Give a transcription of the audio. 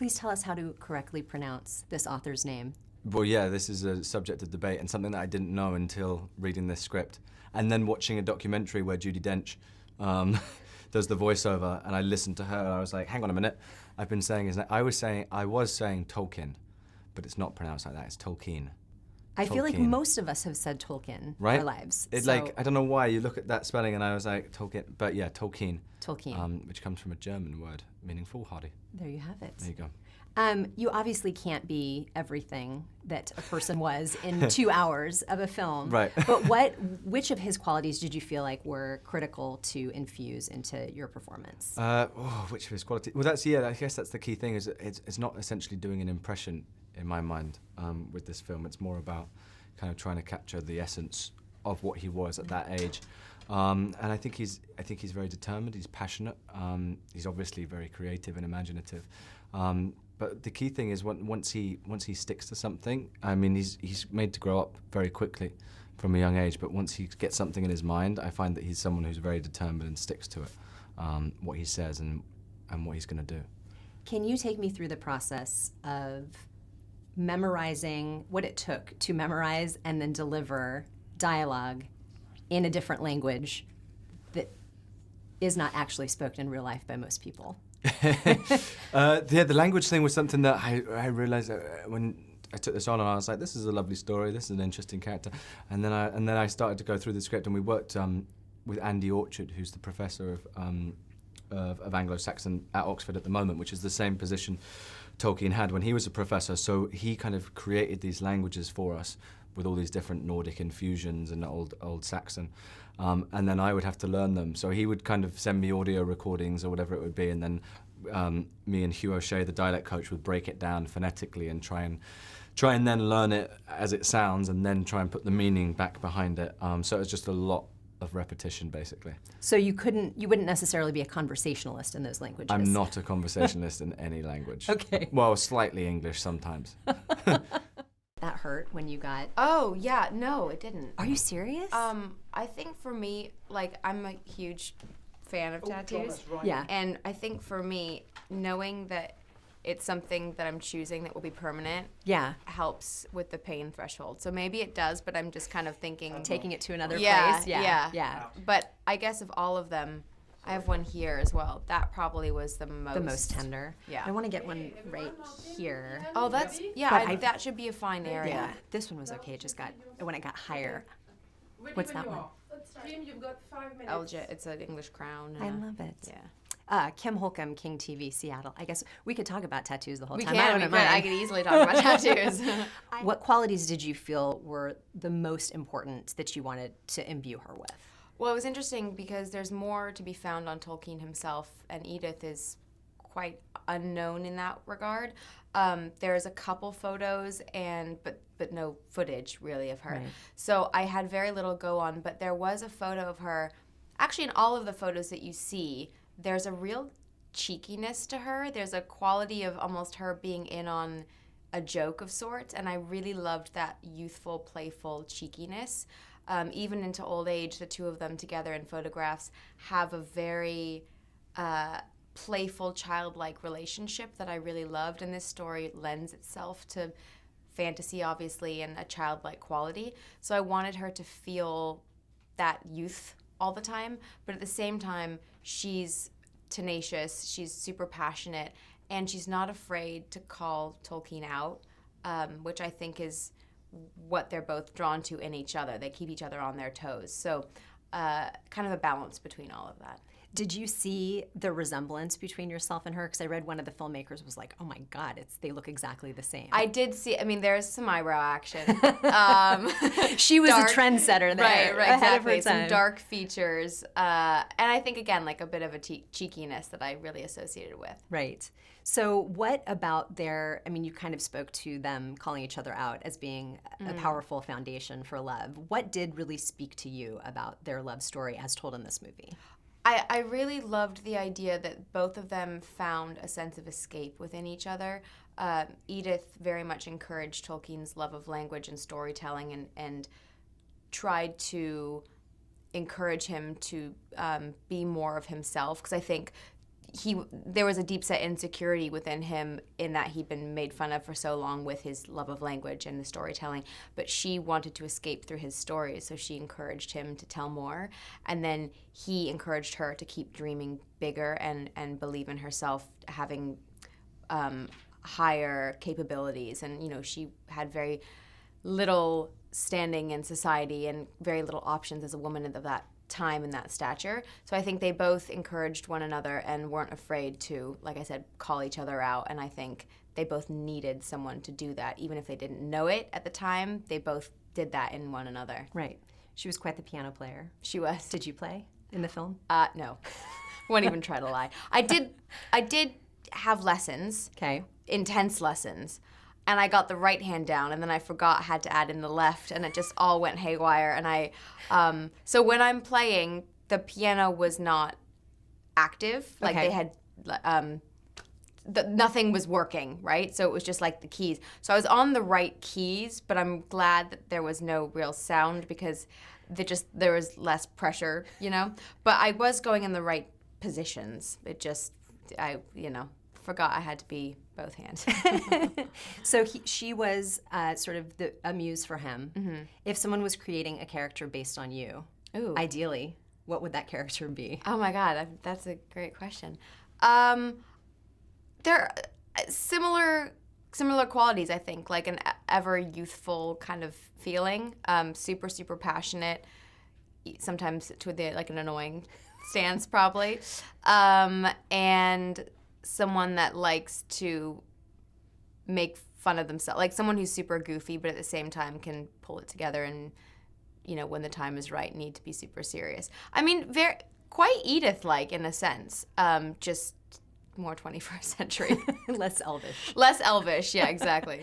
Please tell us how to correctly pronounce this author's name. Well, yeah, this is a subject of debate and something that I didn't know until reading this script. And then watching a documentary where Judi Dench does the voiceover, and I listened to her, and I was like, hang on a minute, I've been saying his name. I was saying Tolkien, but it's not pronounced like that, it's Tolkien. I feel like most of us have said Tolkien right? our lives. It's like, I don't know why, you look at that spelling and I was like, Tolkien, but yeah, Tolkien. Tolkien. Which comes from a German word meaning foolhardy. There you have it. There you go. You obviously can't be everything that a person was in 2 hours of a film. Right. But which of his qualities did you feel like were critical to infuse into your performance? Which of his qualities? Well, I guess that's the key thing, is it's not essentially doing an impression in my mind with this film. It's more about kind of trying to capture the essence of what he was at that age. And I think he's very determined, he's passionate, he's obviously very creative and imaginative. But the key thing is once he sticks to something, I mean, he's made to grow up very quickly from a young age, but once he gets something in his mind, I find that he's someone who's very determined and sticks to it, what he says and what he's going to do. Can you take me through the process of memorizing what it took to memorize and then deliver dialogue in a different language that is not actually spoken in real life by most people? The language thing was something that I realized when I took this on, and I was like, this is a lovely story, this is an interesting character. And then I started to go through the script, and we worked with Andy Orchard, who's the professor of Anglo-Saxon at Oxford at the moment, which is the same position Tolkien had when he was a professor. So he kind of created these languages for us with all these different Nordic infusions and old Saxon. And then I would have to learn them. So he would kind of send me audio recordings or whatever it would be, and then me and Hugh O'Shea, the dialect coach, would break it down phonetically and try and then learn it as it sounds, and then try and put the meaning back behind it. So it was just a lot of repetition, basically. So you wouldn't necessarily be a conversationalist in those languages? I'm not a conversationalist in any language. Okay. Well, slightly English sometimes. That hurt when you got... Oh, yeah, no, it didn't. Are you serious? I think for me, like, I'm a huge fan of tattoos. Right. Yeah. And I think for me, knowing that it's something that I'm choosing that will be permanent, yeah, helps with the pain threshold. So maybe it does, but I'm just kind of thinking... Taking it to another place. Yeah. But I guess of all of them, I have one here as well. That probably was the most tender. Yeah. I want to get one right here. Oh, that's, that should be a fine area. Yeah, this one was okay. It just got, when it got higher. What's that one? You've got 5 minutes. It's an English crown. I love it. Yeah. Kim Holcomb, King TV, Seattle. I guess we could talk about tattoos the whole time. I could easily talk about tattoos. What qualities did you feel were the most important that you wanted to imbue her with? Well, it was interesting because there's more to be found on Tolkien himself, and Edith is quite unknown in that regard. There's a couple photos, but no footage really of her. Right. So I had very little go on, but there was a photo of her. Actually, in all of the photos that you see, there's a real cheekiness to her. There's a quality of almost her being in on a joke of sorts, and I really loved that youthful, playful cheekiness. Even into old age, the two of them together in photographs have a very playful, childlike relationship that I really loved, and this story lends itself to fantasy, obviously, and a childlike quality. So I wanted her to feel that youth all the time, but at the same time, she's tenacious, she's super passionate, and she's not afraid to call Tolkien out, which I think is what they're both drawn to in each other. They keep each other on their toes. So kind of a balance between all of that. Did you see the resemblance between yourself and her? Because I read one of the filmmakers was like, oh my God, they look exactly the same. I did see, there's some eyebrow action. She was a trendsetter there. Right, ahead of her exactly. time. Some dark features. And I think, again, like a bit of a cheekiness that I really associated with. Right. So what about you kind of spoke to them calling each other out as being a powerful foundation for love. What did really speak to you about their love story as told in this movie? I really loved the idea that both of them found a sense of escape within each other. Edith very much encouraged Tolkien's love of language and storytelling and tried to encourage him to be more of himself, because I think there was a deep set insecurity within him in that he'd been made fun of for so long with his love of language and the storytelling, but she wanted to escape through his stories, so she encouraged him to tell more, and then he encouraged her to keep dreaming bigger and believe in herself, having higher capabilities. And she had very little standing in society and very little options as a woman of that time and that stature. So I think they both encouraged one another and weren't afraid to, like I said, call each other out. And I think they both needed someone to do that. Even if they didn't know it at the time, they both did that in one another. Right. She was quite the piano player. She was. Did you play in the film? No. Won't even try to lie. I did have lessons. Okay. Intense lessons. And I got the right hand down, and then I forgot I had to add in the left, and it just all went haywire. And so when I'm playing, the piano was not active. Like Okay. they had, nothing was working, right? So it was just like the keys. So I was on the right keys, but I'm glad that there was no real sound because there was less pressure, But I was going in the right positions. It just, forgot I had to be both hands. So she was sort of a muse for him. Mm-hmm. If someone was creating a character based on you, Ooh. ideally, what would that character be? Oh my God, that's a great question. There are similar qualities, I think, like an ever youthful kind of feeling, super, super passionate, sometimes to an annoying stance probably, and someone that likes to make fun of themselves, like someone who's super goofy but at the same time can pull it together and, when the time is right, need to be super serious. I mean, quite Edith-like in a sense, just more 21st century. Less elvish. Less elvish, yeah, exactly.